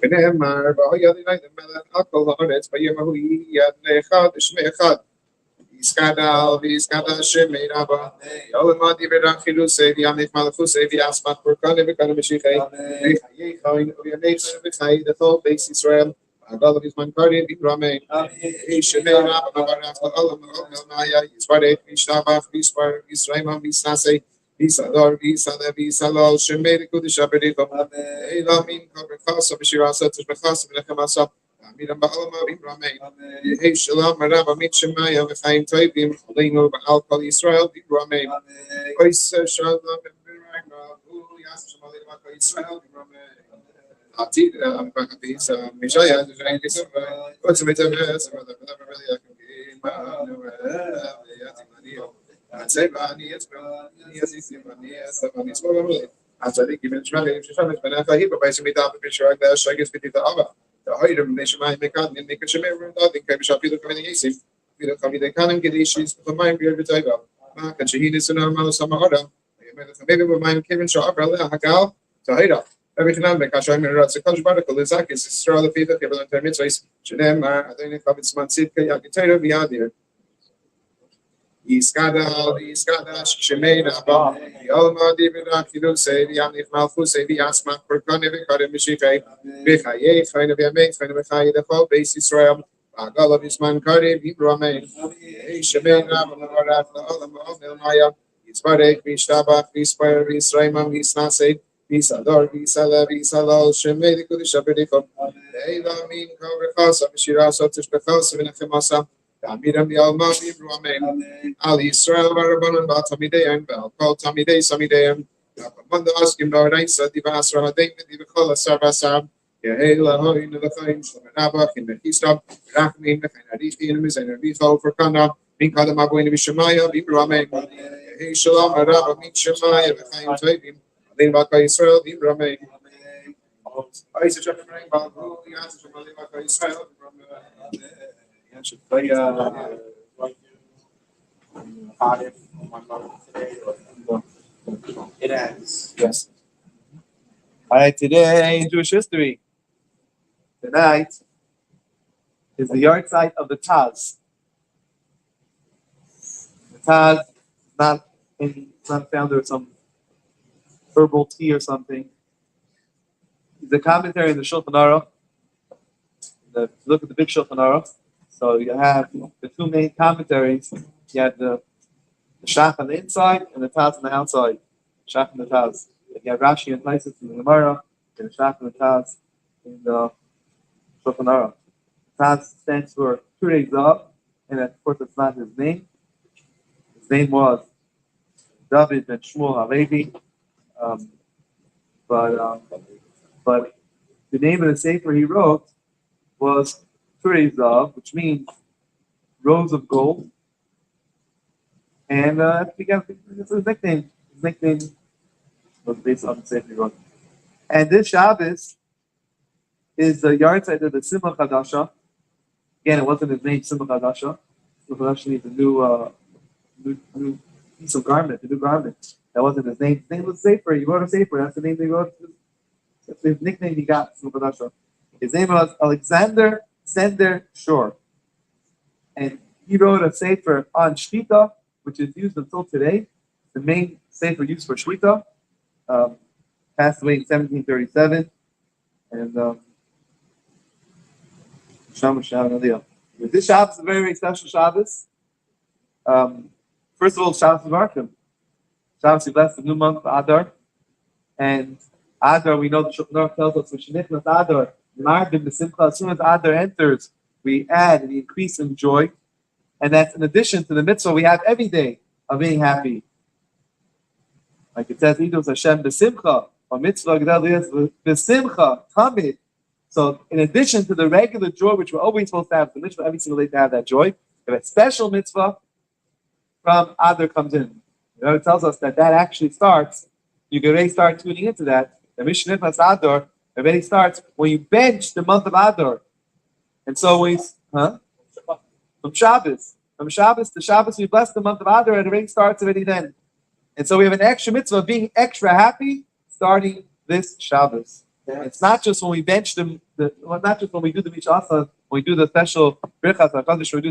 ונאמר, והיה אדוני למלך על כל הארץ, ויאמר יד לאחד ושמי אחד. ויסקדל ויסקדל שמי רבה. יעלמה דיבר חידוסי וימליך מלכוסי ויאסמך פורקני וקנו משיחי. וחיי חיים וימי חיים וחיי דכל בית ישראל. ועגל בזמן קריב יברמי. שמי רבה וברך לעולם לעולם היה יסברך וישתבח וישריימה ויסנסי. ויסדור ויסלל שמי לקודש הבריחו. אלא מן כברכסו בשירה סתש בחסו ולחם עשה. עמידם בעלמה ויברמי. יהי שלום הרב עמית שמיה וחיים טובים עלינו ועל כל ישראל ויברמי. אויס שלום וברמי ויעש שמע עלינו ועל כל ישראל ויברמי. עתיד המפחדיס המשיה ז'אין כסף ועוצמת המס ולברמי יקבים הצבע אני אצבע אני אסיסים אני אסף אני אסבול במולי הצדיק יבין שמלים ששמש בנך היא בבייס מידה ובשרק להשגס בתית האבא תהירם בני שמיים מקדמים נקד שמי ורדדים כאי בשאפידו כמיני יסים פידו חמידי קנים כדי שיס במים ביר וטייבה כאן שהיא ניסונה הרמלו סמארה ויאמר לחביבי במים כיוון שעבר עליה הגל תהירה ובכנן וכאשר הם רצה כל שברך לזקס ישראל לפידו כבל נתר מצוויס שנאמר אדוני חבד זמן צדקה יגתרה ויאדיר Iskada, Shemay, Abba, Yalma, Divina, Kiduse, Yamif Malfuse, Yasma, Kurkane, Vikade, Mishife, Vikaye, kind of Yame, kind of Kai, the whole base Israel, Agal of Isman Kari, Vibrame, Shemay, Abba, Alam, Maya, Isparek, Vishtaba, Vispire, Visraimam, Visnase, Visador, Visala, Shemay, the Kudishabediko, Ela, Min, Kavakasa, Shirasa, Tishbekasa, Vinachemasa. Amiram Yalma Ibrahim Ali Israel Varabanan Batamidean Bel Kol Tamide Samidean Manda Askim Doraisa Divasra David Divikola Sarvasam Yahela Hoin the Fain Shamanabach in the Kistab Rachmin the Kanadifi and Mizanabiho for Kana Minkadamago in Vishamaya Ibrahim Hey Shalom Araba Mishamaya the Fain Tabim Then Baka Israel Ibrahim Isa Chapman Babu Yas Shamalima Israel should play maariv today or it ends. Yes. All right, today in Jewish history, tonight is the yard site of the Taz. The Taz is not found there some herbal tea or something. It's a commentary in the Shulchan Aruch. Look at the big Shulchan Aruch. So you have the two main commentaries. You have the Shach on the inside and the Taz on the outside. Shach and the Taz. You have Rashi and Taisus in the Gemara, and the Shach and the Taz in the Shulchan Aruch. Taz stands for Turei Zav, and of course it's not his name. His name was David ben Shmuel Halevi. But the name of the sefer he wrote was Turei Zav, which means rose of gold, and it's his nickname. His nickname was based on the sefer he wrote. And this Shabbos is the yard site of the Simcha Chadasha. Again, it wasn't his name, Simcha Chadasha. Simcha Chadasha needs a new piece of garment, a new garment. That wasn't his name. His name was Sefer. He wrote a Sefer. That's the name he wrote. That's his nickname he got, Simcha Chadasha. His name was Alexander Sender Shore. And he wrote a sefer on Shvita, which is used until today. The main sefer used for Shvita. Passed away in 1737. And this Shabbos is a very, very special Shabbos. First of all, Shabbos Varkim. Shabbos is blessed the new month, Adar. And Adar, we know the Shulchan Aruch tells us, V'shenichnas Adar, Marvin b'simcha, as soon as Adar enters, we add and increase in joy. And that's in addition to the mitzvah we have every day of being happy. Like it says, Idus Hashem b'simcha, or mitzvah g'dal b'simcha, tamid. So in addition to the regular joy, which we're always supposed to have, the mitzvah every single day to have that joy, If a special mitzvah from Adar comes in, it tells us that actually starts. You can already start tuning into that. The Mishnah Adar already starts when you bench the month of Adar, and so from Shabbos. From Shabbos to Shabbos, we bless the month of Adar, and it already starts already then. And so we have an extra mitzvah of being extra happy starting this Shabbos. It's not just when we bench them, not just when we do the Mishasa, when we do the special Birchas HaKadosh, when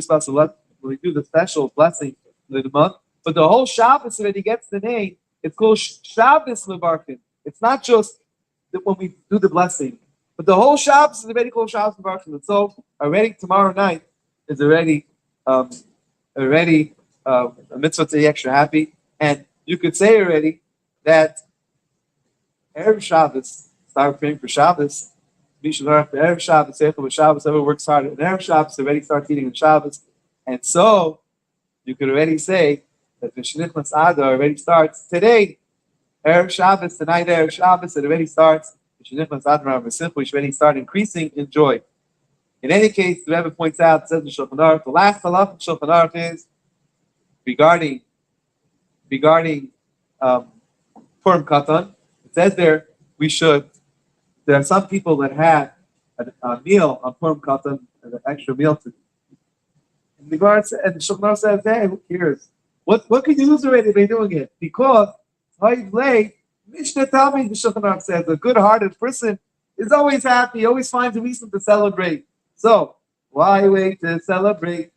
we do the special blessing of the month, but the whole Shabbos already gets the name. It's called Shabbos Levarkin. It's not just when we do the blessing, but the whole Shabbos is already called Shabbos Levarkin. And so already tomorrow night is already a mitzvah to be extra happy. And you could say already that Erev Shabbos, start praying for Shabbos. Erev Shabbos, whoever works hard at Erev Shabbos already starts eating on Shabbos. And so you could already say that the Shenichnas Adar already starts today. Erev Shabbos, tonight Erev Shabbos, it already starts. The Shenichnas Adar we should already start increasing in joy. In any case, the Rebbe points out, it says in Shulchan Aruch, the last halach of Shulchan Aruch is regarding Purim Katan. It says there are some people that have a meal on Purim Katan, an extra meal to. In regards, and Shulchan Aruch says, hey, who cares? What could you lose already by doing it? Because Mishnah tell me, the Shulchan Aruch says, a good-hearted person is always happy, always finds a reason to celebrate. So why wait to celebrate?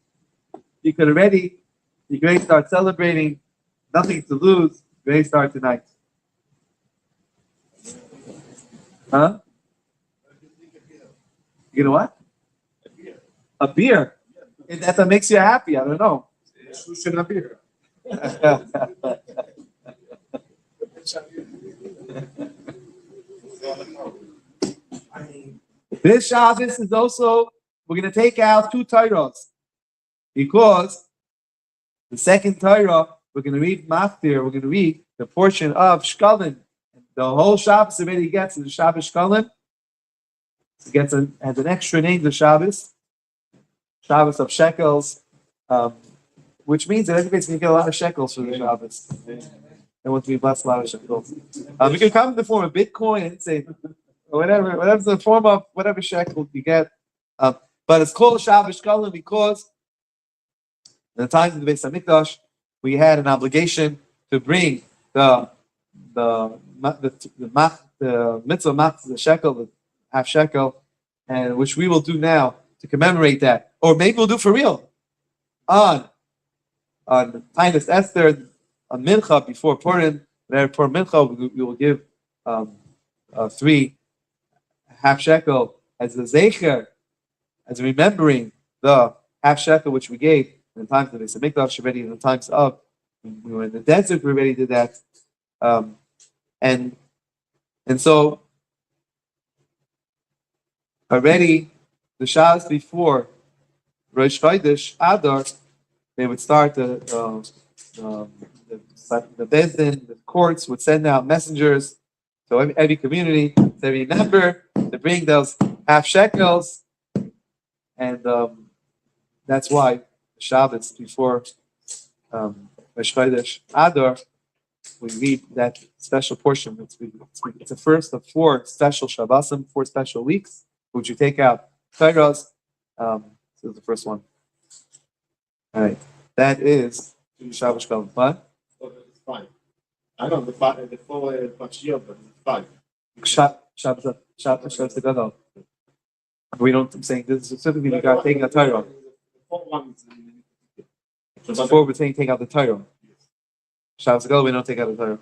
You could already start celebrating. Nothing to lose. You already start tonight. Huh? You know what? A beer. That makes you happy. I don't know. This Shabbos is also, we're going to take out 2 Torahs, because the second Torah, we're going to read Maftir, we're going to read the portion of Shkalim. The whole Shabbos already gets in the Shabbos Shkalim. It has an extra name, the Shabbos of shekels, which means that everybody's going to get a lot of shekels for the Shabbos. They want to be blessed a lot of shekels. We can come in the form of Bitcoin and say, whatever's the form of whatever shekel you get. But it's called Shabbos Shkalim because in the times of the Beis Hamikdash, we had an obligation to bring the mitzvah mach, the shekel, the half shekel, and which we will do now to commemorate that, or maybe we'll do for real on Tainus Esther, on Mincha before Purim. For Mincha, we will give 3 half shekel as a zecher, as remembering the half shekel which we gave in the times of the Beis Hamikdash already, in the times of we were in the desert. We already did that, and so already the Shabbos before Rosh Chodesh Adar, they would start the Beis Din, the courts would send out messengers to every community to remember to bring those half shekels, and that's why the Shabbos before Rosh Chodesh Adar, we read that special portion. It's the first of 4 special Shabbosim, 4 special weeks, which you take out Torahs. So the first one. All right, that is Shabbos Shkalim. What? It's 5. I know the 4 Pachiyot, but it's 5. Shabbos Gadol. We don't. I'm saying this specifically. We got taking a Torah. Before we're saying take out the Torah. Shabbos Gadol, we don't take out the Torah.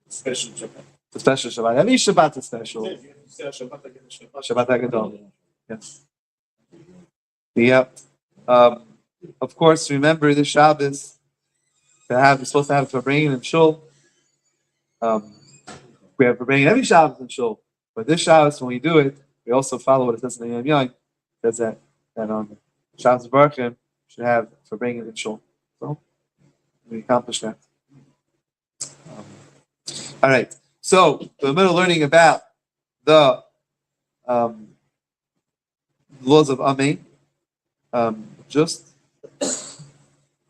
Special Shabbat. The special Shabbat. Every Shabbat is special. Shabbat Gadol. Yes. Yep. Of course, remember the Shabbos. We're supposed to have for bringing in shul. We have for bringing every Shabbos in shul, but this Shabbos, when we do it, we also follow what it says in the Yom Yom. It says that on Shabbos Baruchim should have for bringing in shul. So we accomplished that. All right. So we're middle learning about the laws of Amen. Just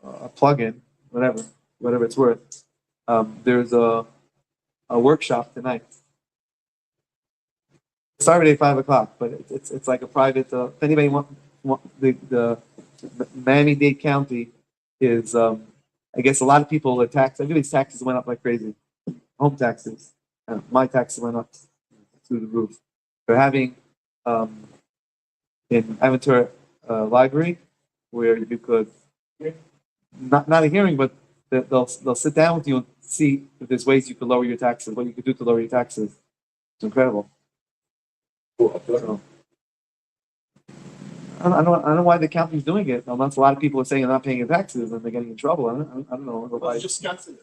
a plug-in, whatever it's worth. There's a workshop tonight. Started at 5 o'clock, but it's like a private. If anybody want the Miami-Dade County is, I guess a lot of people are taxed. Everybody's taxes went up like crazy. Home taxes, my taxes went up through the roof. They're having in Aventura Library where you could not a hearing, but they'll sit down with you and see if there's ways you could lower your taxes, what you could do to lower your taxes. It's incredible. So, I don't know why the county's doing it. Unless a lot of people are saying they're not paying their taxes and they're getting in trouble. I don't know. Well, just Wisconsin.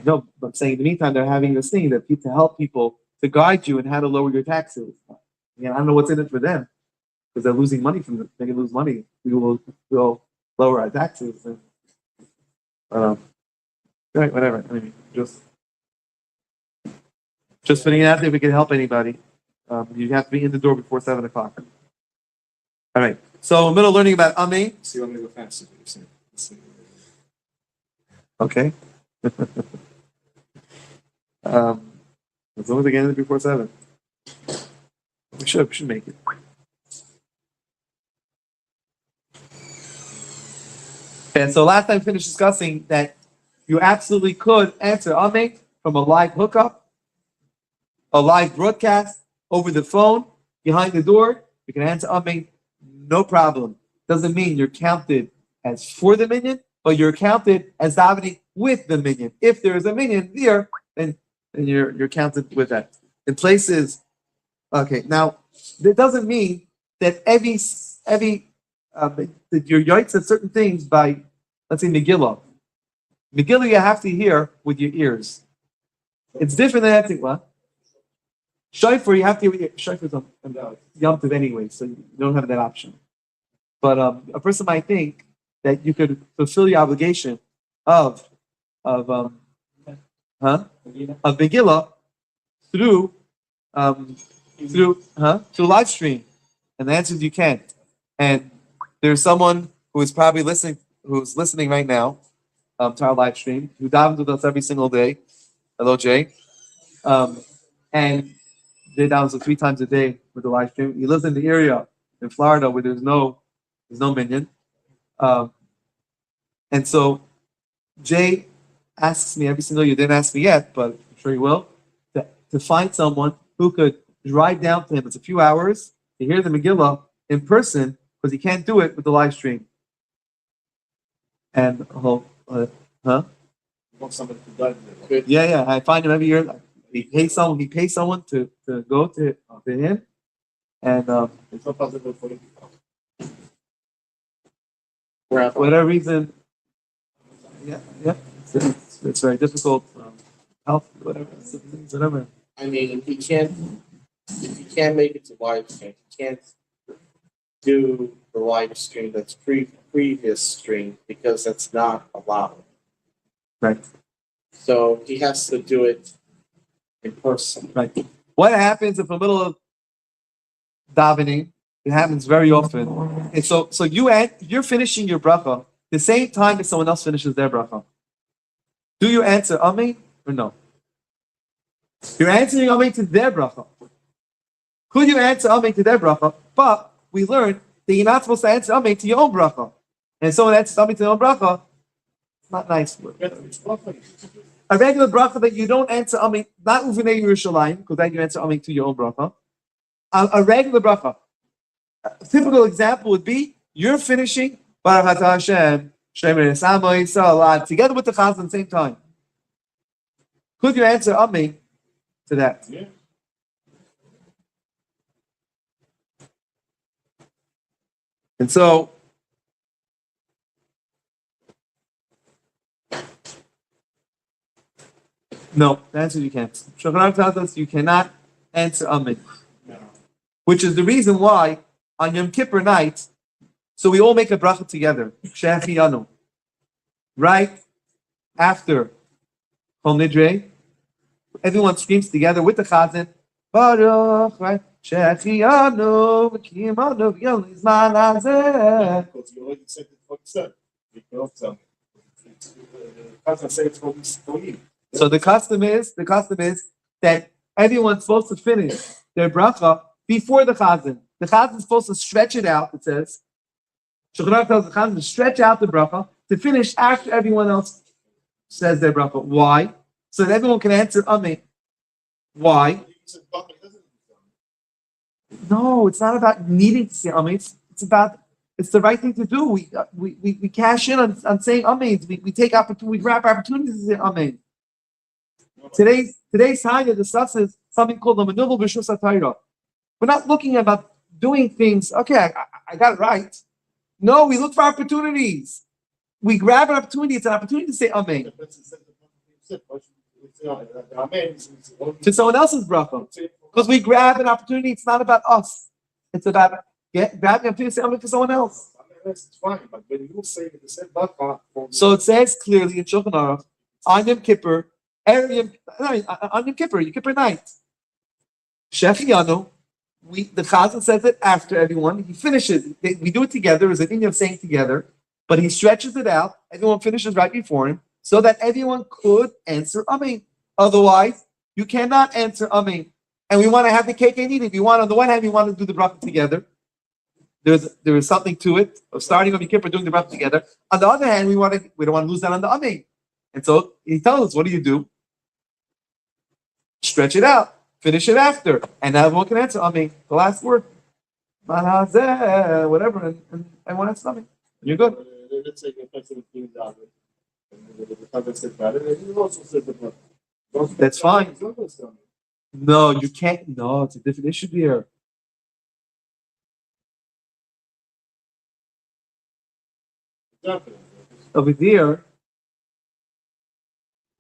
No, but I'm saying in the meantime they're having this thing that to help people to guide you in how to lower your taxes. Again, I don't know what's in it for them because they're losing money from it. They can lose money. We'll lower our taxes. And, right, whatever. I mean, just putting it out there if we can help anybody. You have to be in the door before 7 o'clock. All right. So in the middle of learning about Ami. So you want me to go faster? Okay. As long as I get in before 7. We should make it. And so last time we finished discussing that you absolutely could answer Ami from a live hookup, a live broadcast, over the phone, behind the door. You can answer Ami, no problem. Doesn't mean you're counted as for the minyan, but you're counted as davening with the minyan. If there is a minyan there, then you're counted with that. In places, okay. Now that doesn't mean that that you're yoitz at certain things by, let's say, Megillah. Megillah you have to hear with your ears. It's different than that. What? Shofar you have to hear. Shofar is Yom Tov anyway, so you don't have that option. But a person might think that you could fulfill your obligation of Megillah through live stream, and the answer is you can't. And there's someone who is probably who's listening right now to our live stream, who davens with us every single day. Hello, Jay. And they davens 3 times a day with the live stream. He lives in the area in Florida where there's no minyan. And so Jay asks me every single year, didn't ask me yet, but I'm sure he will, to find someone who could drive down to him. It's a few hours to hear the Megillah in person because he can't do it with the live stream. And Yeah, I find him every year. He pays someone to go to him, and It's not possible for you. for whatever reason, it's very difficult. Health, whatever. I mean, if he can't make it to live stream, he can't do the live stream that's previous stream because that's not allowed. Right. So he has to do it in person. Right. What happens if in the middle of davening? It happens very often. And so you're finishing your bracha the same time as someone else finishes their bracha. Do you answer Amen or no? You're answering Amen to their bracha. Could you answer Amen to their bracha? But we learned that you're not supposed to answer Amen to your own bracha. And someone answers Amen to their own bracha, it's not nice. A regular bracha that you don't answer Amen, not Uvinei Yerushalayim, because then you answer Amen to your own bracha. A regular bracha. A typical example would be you're finishing Baruch Atah Hashem, Shemir Esamo Yisrael together with the Chazan at the same time. Could you answer Amen to that? Yeah. And so, no, the answer is you can't. Shulchan Aruch tells us you cannot answer Amen. No. Which is the reason why on Yom Kippur night, so we all make a bracha together, She'achiyanu, right after Kol Nidre, everyone screams together with the Chazan, Baruch, right? Shechianu v'kiyimanu v'yom lizman hazeh. Because you already said it for yourself. You can also say it's for you. So the custom is that everyone's supposed to finish their bracha before the chazan. The chazan is supposed to stretch it out. It says, Shulchan Aruch tells the chazan to stretch out the bracha to finish after everyone else says their bracha. Why? So that everyone can answer Amen. Why? No, it's not about needing to say Amen. It's the right thing to do. We cash in on saying Amen. We take opportunity. We grab opportunities to say Amen. Today's Tanya discusses something called the Manubal B'Shus HaTorah. We're not looking about doing things. Okay, I got it right. No, we look for opportunities. We grab an opportunity. It's an opportunity to say Amen to someone else's bracha. Because we grab an opportunity. It's not about us. It's about grabbing an opportunity to say Amen for someone else. It's fine, but when you say the same bracha, So it says clearly in Shulchan Aruch, on Yom Kippur, on Yom Kippur night, Shechianu, the Chazan says it after everyone. He finishes. We do it together. There's an inyan of saying together, but he stretches it out. Everyone finishes right before him, so that everyone could answer Amen. Otherwise, you cannot answer Amen. And we want to have the cake and eat it. On the one hand, we want to do the bracha together. There is something to it of starting on Yom Kippur, doing the bracha together. On the other hand, we don't want to lose that on the Amen. And so he tells us, what do? Stretch it out. Finish it after. And now everyone can answer Amen. The last word. Whatever. And everyone answers Amen. You're good. Let's say the person is doing that. The said that. And you also said that. That's fine. No, you can't. No, it's a different issue here. Over there,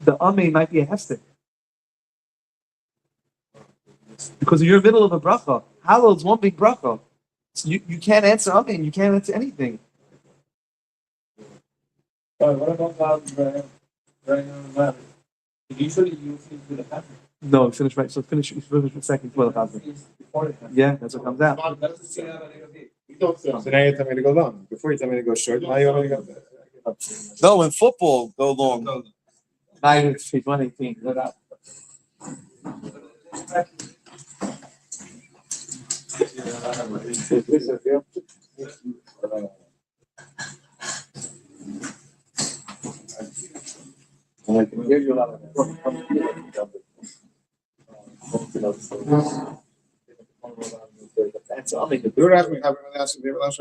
the Amen might be a hefsek. Because you're in the middle of a bracha. Hallel is one big bracha. So you can't answer Amen. You can't answer anything. What about usually you finish with the chazan? No, finish right. So finish the second before the chazan. Yeah, that's what comes out. So now you tell me to go long. Before you tell me to go short, now you want me to go. No, in football, go long. Now it's 118. Go out. I can hear you a lot of That's all they could You're asking me how many last year, wife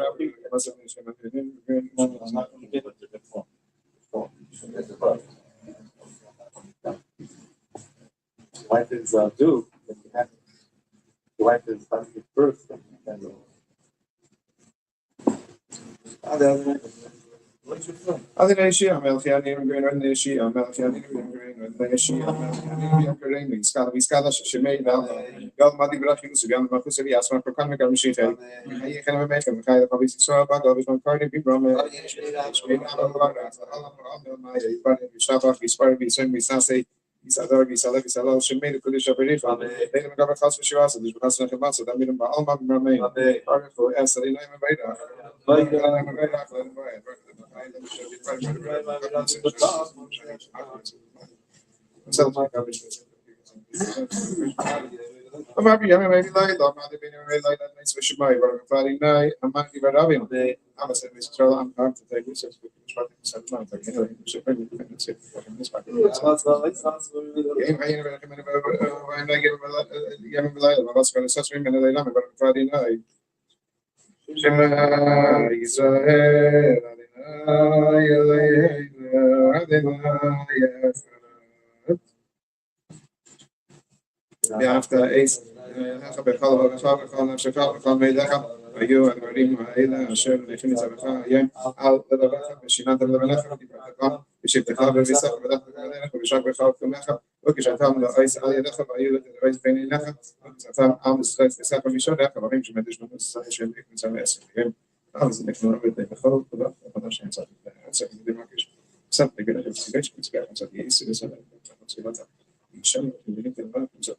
is due. The wife is having it first. What's your phone? other than she, I'm Elchianim green or Nishi, I'm Elchianim green or Nishi, I'm Elchianim green, we scala Shemay, Gal Madi Brachim, Subian Makusavi, Asma for Kamek, and Mishita. I can make them kind of public so about all this one party, people, Isador, Isalef, Isalal, Shemay, the Kudish of Relief, they don't have a house for Shiraz, and there's a house in the so that made them all my remain. For Esali, I'm I'm happy. I'm maybe like I'm not even like that. Nice wish my brother Friday night. I'm not even having the. I'm a saying this is I'm going to take this as we try to set them out. Like anyway, we should maybe sit for this back. I'm like what's going to set me in the but Friday night. Shema Yisrael Adonai after Ace, بخال نفسك بخال ميلك أيها المريم وإلى أشير لكن سبقها أيام على ذبحك بشينات ذبحك بفتقة بشبتك بمسح بدأت عليك وبشاك بخال كمك وكشتام لأيس على يدك وأيها الرئيس بين لك وكشتام عام السلاح بساق بشارك وبعدين جمع دش من السلاح شيء من سماء أسفل عاوز إنك نور بدي بخال كذا وقدرش ينصح سأل دماغش سأل كده بس كيش بتسبع سأل يسير سأل إن شاء الله اللي نقدر نعمل نسوي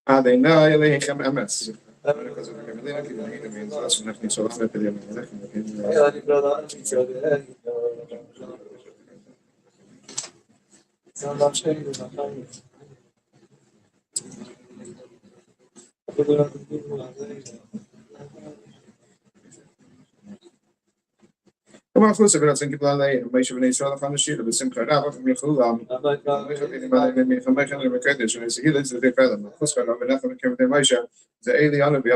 Adonai Elohim Emes. Because Come on, closer, but I think people are like, Moshe ben Israel on the sheet of the Simcha Rav from Yehulam. The alien of the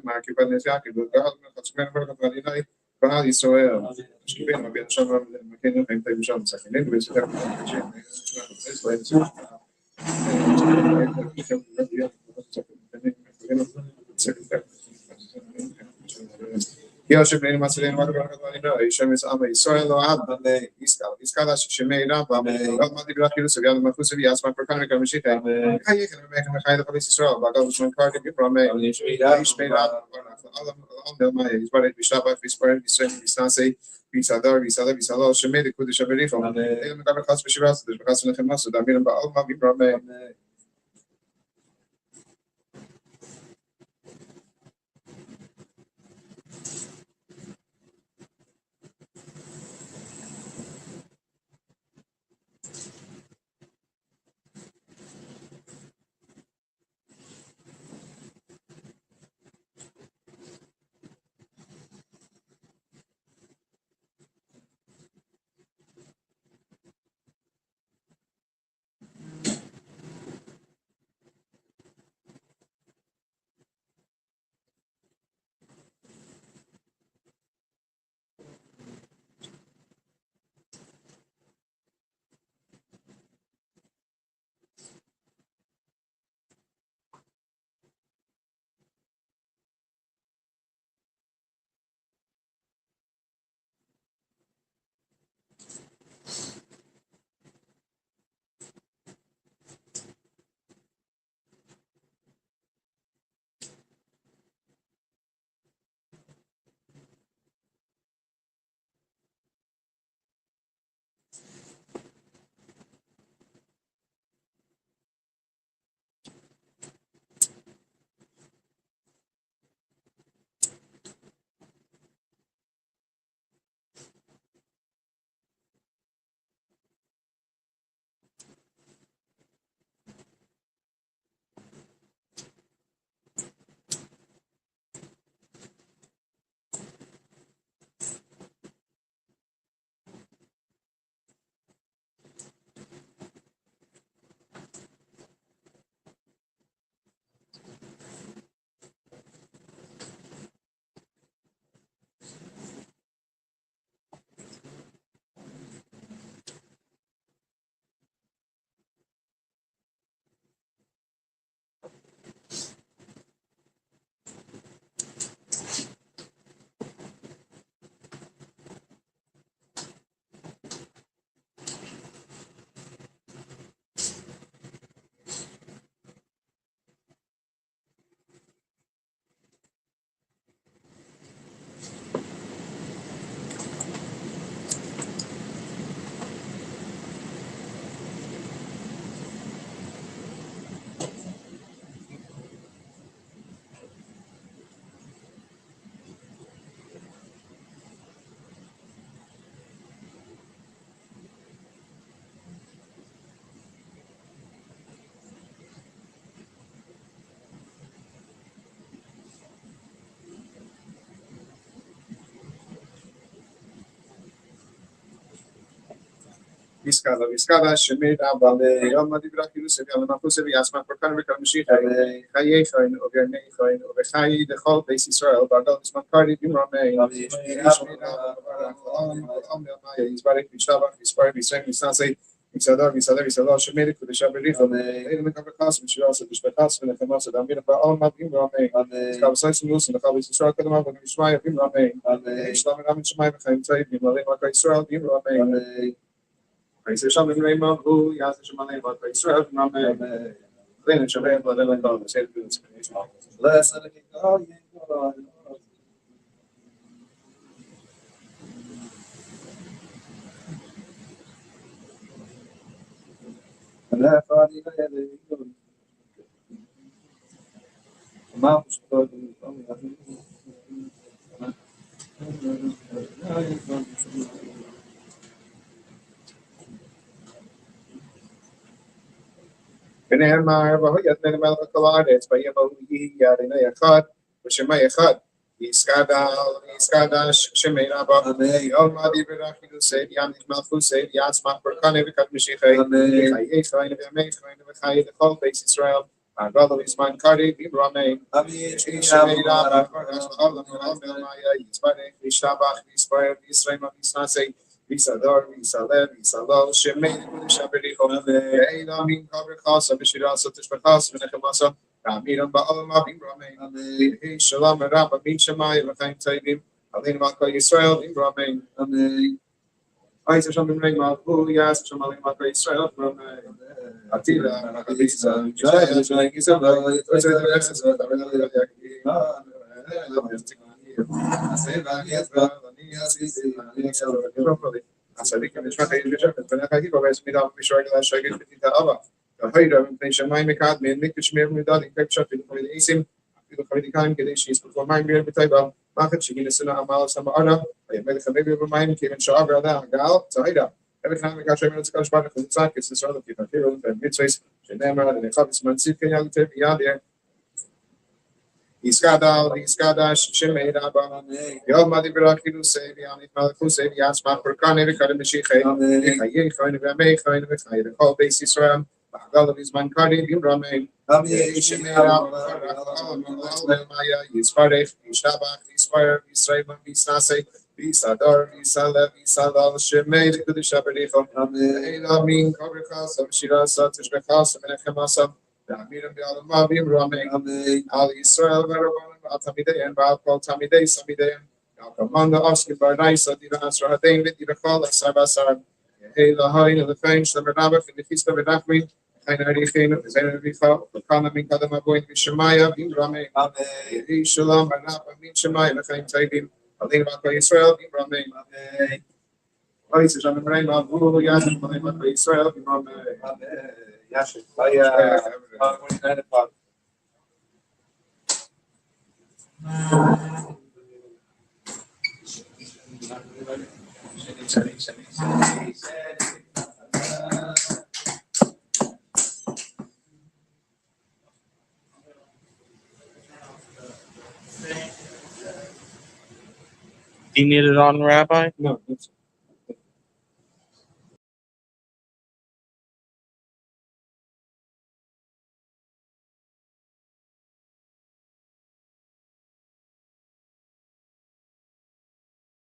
Mark Ben Yaki, but God, Bahal Yisrael. Shkibin, Rabbi Shama, McKinnon, and David Shama, second individual. Yosef ben Matzah ben Hashem is Am Yisrael lo Ab Iskal Shemei Rabba God Madi B'Rachilus of Yad Machus of Yasman for Kanik Amishite Hayek and Mechem Mechayel of Yisrael Bagal Usman Kardik Yibrame Yishmei Rabba Alam Maya Yisbaret Bishtabach Yisbaret Yisrael Yisnasei Yisadar Yisadar Yisalal Shemei the Kudish Aberichom Elam Gaber Chas B'Shiras the B'Chas Nechem Masud Amiram Ba'al Ma Yibrame Iskala Shemei Rabba Yom Madi B'Rachilus of Yad Machus of Yasman for Kanik Amishite Chayechain of Yaneichain of Echai the Chol Beis Yisrael Bagal Usman Kardik Yibrame Yishmei Rabba Alam Maya Yisbaret B'Shabach Yisbaret Yisrael Yisnasei Yisadar Yisadar Yisalal Shemei the Kudish Aberichom Elam Gaber Chas B'Shiras of B'Chas V'Nechem Masud Amiram Ba'al Ma Yibrame Iskal V'Sayis Lus and the Chol Beis Yisrael Kadam Avon Yishmai Yibrame Yishlam Ram Shemai V'Chaim Tzayid Yimalei Malka Yisrael Yibrame Praise the Shalom Name of who Yas Shemalei Malka Yisrael Yibrame Then Shalom B'Lelan Kol Say the Blessed ונאמר, והוא יתנן מלך כל הארץ, ויבואו יהי אדוני אחד, ושמי אחד. יסקדה שמי רבה, יום עדי ברחילוסי, ימליך מלכוסי, יעצמך ברקני וקדמשיחי, וחיי חיים וימי חיים וחיי לכל בית ישראל, הגדול וזמן קרי, ביברמי, שמי רבה, העולם ולמיה, יתברך, וישתבח, ויספר, וישרם, ויסנסי, ויסדר, ויסלל, ויסלל, שמי לקודש הבריחו, ואילה מן קבר חסה, ושירה סותש בחס, ונחם עשה, תאמירם בעולם ביברמי, ויהי שלום רב מן שמיים וחיים טובים, עלינו ועל כל ישראל, ביברמי. Ayse schon mit Ring mal, ja, schon mal in mal Israel from Attila, Lisa, just like is a Machet shigin sina amal sama ana ayemel khamebi b'mayim kiven sha'av rada gal tzayda every time we got shemel tzkash baruch hu tzak is this other people here and mitzvahs shenemar and chavis mantzit ken yal tev yadir iskada shemei raba yom adi berachilu sevi anit malchu sevi asmach berkane v'kadem meshichei v'chayei chayne v'amei chayne v'chayei v'chol beis Yisrael v'hagal v'zman kari b'ramei shemei raba Maya Yisparech Yishabach Yispire Yisrael Yisnasei Yisador Yisalev Yisadal Shemei L'Kudish HaBerichom Eila Min Kobrichas Shira Satish Bechas Menechem Amirim B'Alama B'Ramei Al Yisrael V'Rabbanim Atamidein B'Al Kol Tamidei Samidein Al Kamanda Oskin Barnaisa Diva Asra Hadein V'Diva Chol Asar Basar Eila Hain L'Fein Shlem Rabach V'Nefista V'Nachmi Ein Arichin, Zayn Richa, Kana Min Kadam Aboin V'Shemaya, B'Ramei, Yehi Shalom, Barnab, Min Shemaya, V'Chaim Taibim, Alin V'Akol Yisrael, B'Ramei, Ayse Shem B'Ramei, Ma'avulu, Yashem, Alin V'Akol Yisrael, B'Ramei, Yashem, 9 o'clock. Do you need it on, Rabbi? No, it's